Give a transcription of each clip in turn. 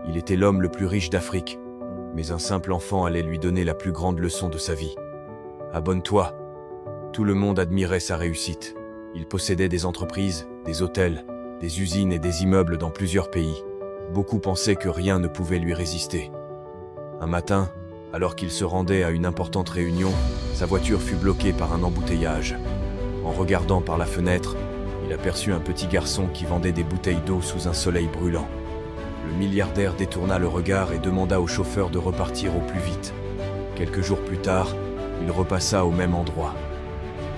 Il était l'homme le plus riche d'Afrique, mais un simple enfant allait lui donner la plus grande leçon de sa vie. Abonne-toi. Tout le monde admirait sa réussite. Il possédait des entreprises, des hôtels, des usines et des immeubles dans plusieurs pays. Beaucoup pensaient que rien ne pouvait lui résister. Un matin, alors qu'il se rendait à une importante réunion, sa voiture fut bloquée par un embouteillage. En regardant par la fenêtre, il aperçut un petit garçon qui vendait des bouteilles d'eau sous un soleil brûlant. Le milliardaire détourna le regard et demanda au chauffeur de repartir au plus vite. Quelques jours plus tard, il repassa au même endroit.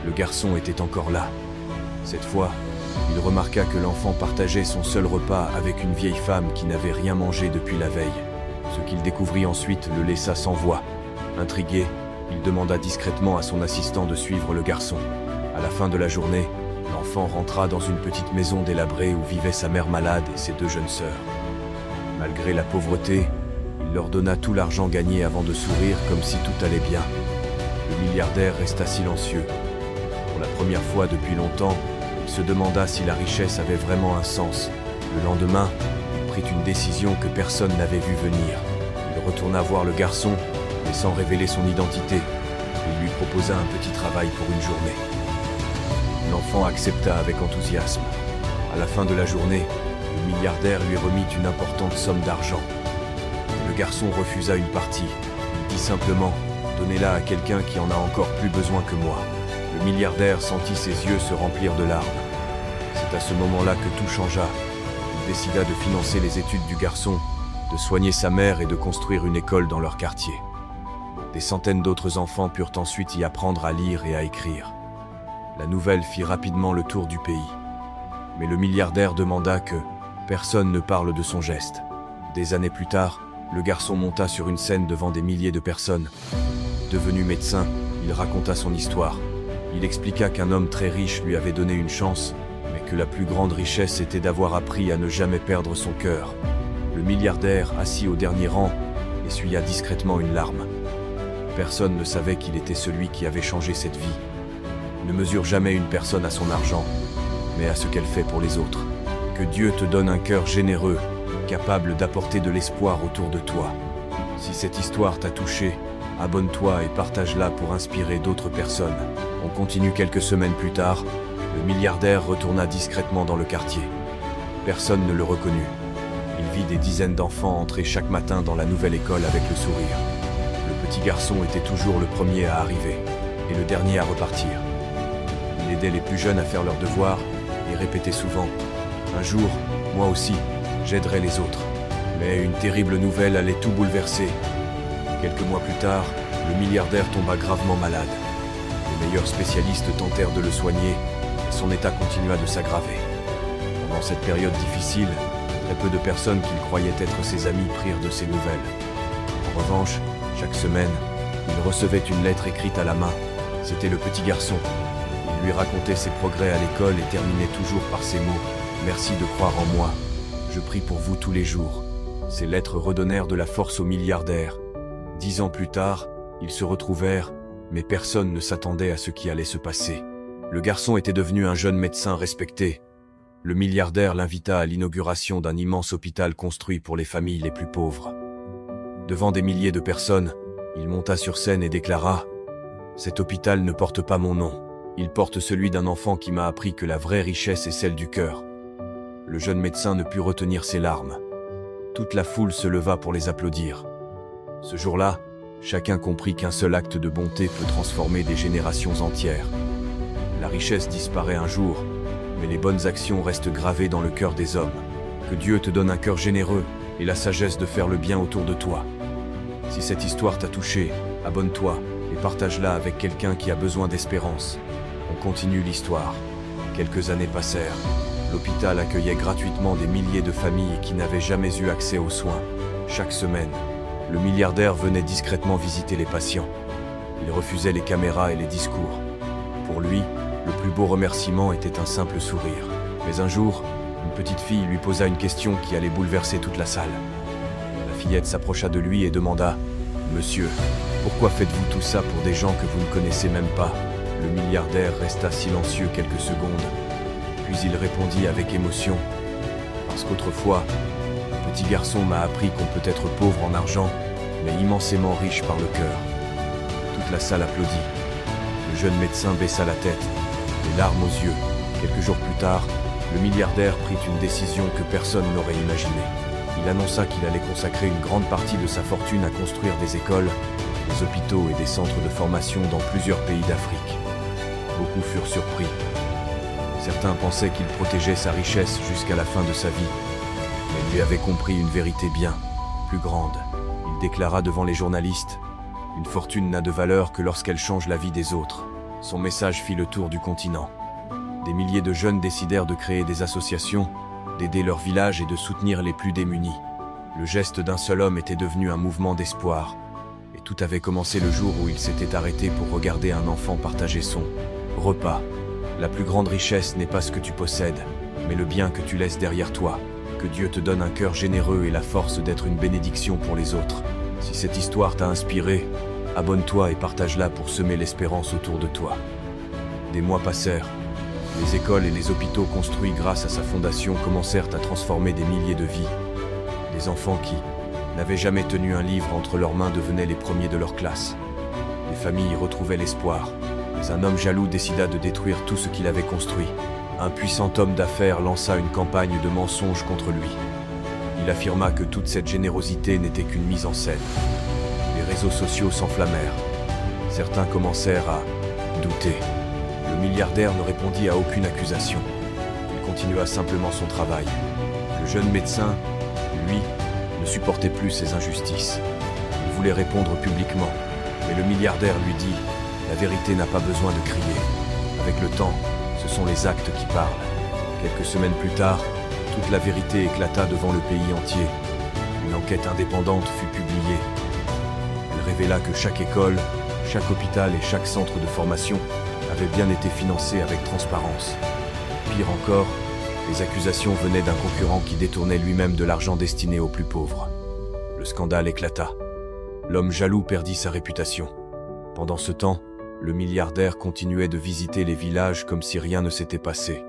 Le garçon était encore là. Cette fois, il remarqua que l'enfant partageait son seul repas avec une vieille femme qui n'avait rien mangé depuis la veille. Ce qu'il découvrit ensuite le laissa sans voix. Intrigué, il demanda discrètement à son assistant de suivre le garçon. À la fin de la journée, l'enfant rentra dans une petite maison délabrée où vivaient sa mère malade et ses 2 jeunes sœurs. Malgré la pauvreté, il leur donna tout l'argent gagné avant de sourire comme si tout allait bien. Le milliardaire resta silencieux. Pour la première fois depuis longtemps, il se demanda si la richesse avait vraiment un sens. Le lendemain, il prit une décision que personne n'avait vue venir. Il retourna voir le garçon, mais sans révéler son identité. Il lui proposa un petit travail pour une journée. L'enfant accepta avec enthousiasme. À la fin de la journée, le milliardaire lui remit une importante somme d'argent. Le garçon refusa une partie. Il dit simplement « Donnez-la à quelqu'un qui en a encore plus besoin que moi ». Le milliardaire sentit ses yeux se remplir de larmes. C'est à ce moment-là que tout changea. Il décida de financer les études du garçon, de soigner sa mère et de construire une école dans leur quartier. Des centaines d'autres enfants purent ensuite y apprendre à lire et à écrire. La nouvelle fit rapidement le tour du pays. Mais le milliardaire demanda que personne ne parle de son geste. Des années plus tard, le garçon monta sur une scène devant des milliers de personnes. Devenu médecin, il raconta son histoire. Il expliqua qu'un homme très riche lui avait donné une chance, mais que la plus grande richesse était d'avoir appris à ne jamais perdre son cœur. Le milliardaire, assis au dernier rang, essuya discrètement une larme. Personne ne savait qu'il était celui qui avait changé cette vie. Ne mesure jamais une personne à son argent, mais à ce qu'elle fait pour les autres. Que Dieu te donne un cœur généreux, capable d'apporter de l'espoir autour de toi. Si cette histoire t'a touché, abonne-toi et partage-la pour inspirer d'autres personnes. On continue quelques semaines plus tard. Le milliardaire retourna discrètement dans le quartier. Personne ne le reconnut. Il vit des dizaines d'enfants entrer chaque matin dans la nouvelle école avec le sourire. Le petit garçon était toujours le premier à arriver et le dernier à repartir. Il aidait les plus jeunes à faire leurs devoirs et répétait souvent « Un jour, moi aussi, j'aiderai les autres ». Mais une terrible nouvelle allait tout bouleverser. Quelques mois plus tard, le milliardaire tomba gravement malade. Les meilleurs spécialistes tentèrent de le soigner et son état continua de s'aggraver. Pendant cette période difficile, très peu de personnes qu'il croyait être ses amis prirent de ses nouvelles. En revanche, chaque semaine, il recevait une lettre écrite à la main. C'était le petit garçon. Il lui racontait ses progrès à l'école et terminait toujours par ces mots « Merci de croire en moi. Je prie pour vous tous les jours ». Ces lettres redonnèrent de la force au milliardaire. 10 ans plus tard, ils se retrouvèrent, mais personne ne s'attendait à ce qui allait se passer. Le garçon était devenu un jeune médecin respecté. Le milliardaire l'invita à l'inauguration d'un immense hôpital construit pour les familles les plus pauvres. Devant des milliers de personnes, il monta sur scène et déclara « Cet hôpital ne porte pas mon nom. Il porte celui d'un enfant qui m'a appris que la vraie richesse est celle du cœur. » Le jeune médecin ne put retenir ses larmes. Toute la foule se leva pour les applaudir. Ce jour-là, chacun comprit qu'un seul acte de bonté peut transformer des générations entières. La richesse disparaît un jour, mais les bonnes actions restent gravées dans le cœur des hommes. Que Dieu te donne un cœur généreux et la sagesse de faire le bien autour de toi. Si cette histoire t'a touché, abonne-toi et partage-la avec quelqu'un qui a besoin d'espérance. On continue l'histoire. Quelques années passèrent. L'hôpital accueillait gratuitement des milliers de familles qui n'avaient jamais eu accès aux soins. Chaque semaine, le milliardaire venait discrètement visiter les patients. Il refusait les caméras et les discours. Pour lui, le plus beau remerciement était un simple sourire. Mais un jour, une petite fille lui posa une question qui allait bouleverser toute la salle. La fillette s'approcha de lui et demanda « Monsieur, pourquoi faites-vous tout ça pour des gens que vous ne connaissez même pas ?» Le milliardaire resta silencieux quelques secondes. Puis il répondit avec émotion « Parce qu'autrefois, petit garçon m'a appris qu'on peut être pauvre en argent, mais immensément riche par le cœur. » Toute la salle applaudit. Le jeune médecin baissa la tête, les larmes aux yeux. Quelques jours plus tard, le milliardaire prit une décision que personne n'aurait imaginée. Il annonça qu'il allait consacrer une grande partie de sa fortune à construire des écoles, des hôpitaux et des centres de formation dans plusieurs pays d'Afrique. Beaucoup furent surpris. Certains pensaient qu'il protégeait sa richesse jusqu'à la fin de sa vie, mais lui avait compris une vérité bien plus grande. Il déclara devant les journalistes: « Une fortune n'a de valeur que lorsqu'elle change la vie des autres. » Son message fit le tour du continent. Des milliers de jeunes décidèrent de créer des associations, d'aider leur village et de soutenir les plus démunis. Le geste d'un seul homme était devenu un mouvement d'espoir. Et tout avait commencé le jour où il s'était arrêté pour regarder un enfant partager son repas. La plus grande richesse n'est pas ce que tu possèdes, mais le bien que tu laisses derrière toi. Que Dieu te donne un cœur généreux et la force d'être une bénédiction pour les autres. Si cette histoire t'a inspiré, abonne-toi et partage-la pour semer l'espérance autour de toi. Des mois passèrent. Les écoles et les hôpitaux construits grâce à sa fondation commencèrent à transformer des milliers de vies. Des enfants qui n'avaient jamais tenu un livre entre leurs mains devenaient les premiers de leur classe. Des familles retrouvaient l'espoir. Mais un homme jaloux décida de détruire tout ce qu'il avait construit. Un puissant homme d'affaires lança une campagne de mensonges contre lui. Il affirma que toute cette générosité n'était qu'une mise en scène. Les réseaux sociaux s'enflammèrent. Certains commencèrent à douter. Le milliardaire ne répondit à aucune accusation. Il continua simplement son travail. Le jeune médecin, lui, ne supportait plus ces injustices. Il voulait répondre publiquement, mais le milliardaire lui dit: « La vérité n'a pas besoin de crier. Avec le temps, ce sont les actes qui parlent. » Quelques semaines plus tard, toute la vérité éclata devant le pays entier. Une enquête indépendante fut publiée. Elle révéla que chaque école, chaque hôpital et chaque centre de formation avait bien été financé avec transparence. Pire encore, les accusations venaient d'un concurrent qui détournait lui-même de l'argent destiné aux plus pauvres. Le scandale éclata. L'homme jaloux perdit sa réputation. Pendant ce temps, le milliardaire continuait de visiter les villages comme si rien ne s'était passé.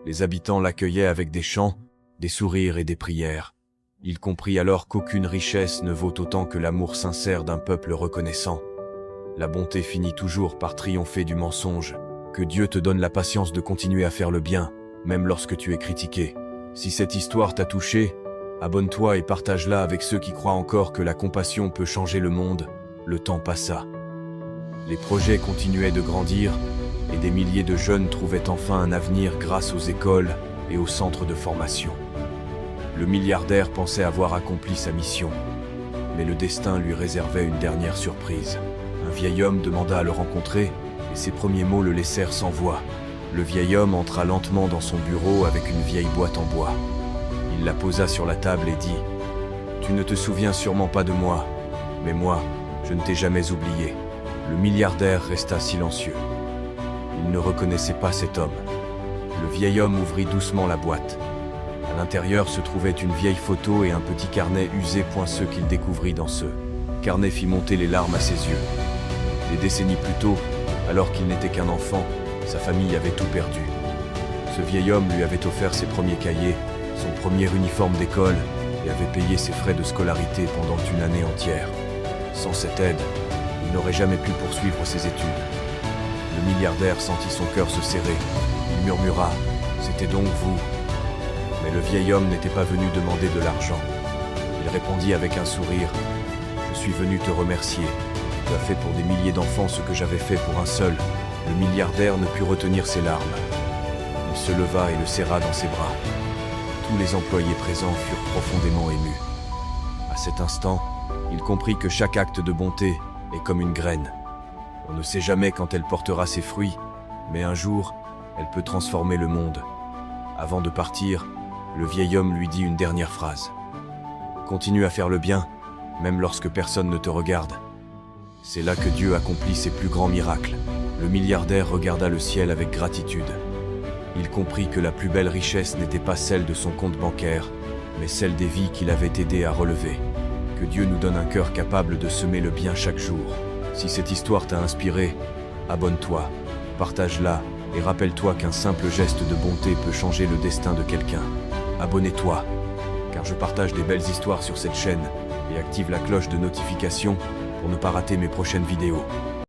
Les habitants l'accueillaient avec des chants, des sourires et des prières. Il comprit alors qu'aucune richesse ne vaut autant que l'amour sincère d'un peuple reconnaissant. La bonté finit toujours par triompher du mensonge. Que Dieu te donne la patience de continuer à faire le bien, même lorsque tu es critiqué. Si cette histoire t'a touché, abonne-toi et partage-la avec ceux qui croient encore que la compassion peut changer le monde. Le temps passa. Les projets continuaient de grandir et des milliers de jeunes trouvaient enfin un avenir grâce aux écoles et aux centres de formation. Le milliardaire pensait avoir accompli sa mission, mais le destin lui réservait une dernière surprise. Un vieil homme demanda à le rencontrer et ses premiers mots le laissèrent sans voix. Le vieil homme entra lentement dans son bureau avec une vieille boîte en bois. Il la posa sur la table et dit: « Tu ne te souviens sûrement pas de moi, mais moi, je ne t'ai jamais oublié. » Le milliardaire resta silencieux. Il ne reconnaissait pas cet homme. Le vieil homme ouvrit doucement la boîte. À l'intérieur se trouvait une vieille photo et un petit carnet usé poinçeux qu'il découvrit dans ce carnet fit monter les larmes à ses yeux. Des décennies plus tôt, alors qu'il n'était qu'un enfant, sa famille avait tout perdu. Ce vieil homme lui avait offert ses premiers cahiers, son premier uniforme d'école et avait payé ses frais de scolarité pendant une année entière. Sans cette aide, il n'aurait jamais pu poursuivre ses études. Le milliardaire sentit son cœur se serrer. Il murmura: « C'était donc vous ?» Mais le vieil homme n'était pas venu demander de l'argent. Il répondit avec un sourire: « Je suis venu te remercier. Tu as fait pour des milliers d'enfants ce que j'avais fait pour un seul. » Le milliardaire ne put retenir ses larmes. Il se leva et le serra dans ses bras. Tous les employés présents furent profondément émus. À cet instant, il comprit que chaque acte de bonté est comme une graine. On ne sait jamais quand elle portera ses fruits, mais un jour, elle peut transformer le monde. Avant de partir, le vieil homme lui dit une dernière phrase. « Continue à faire le bien, même lorsque personne ne te regarde. » C'est là que Dieu accomplit ses plus grands miracles. Le milliardaire regarda le ciel avec gratitude. Il comprit que la plus belle richesse n'était pas celle de son compte bancaire, mais celle des vies qu'il avait aidé à relever. Que Dieu nous donne un cœur capable de semer le bien chaque jour. Si cette histoire t'a inspiré, abonne-toi, partage-la et rappelle-toi qu'un simple geste de bonté peut changer le destin de quelqu'un. Abonnez-toi, car je partage des belles histoires sur cette chaîne et active la cloche de notification pour ne pas rater mes prochaines vidéos.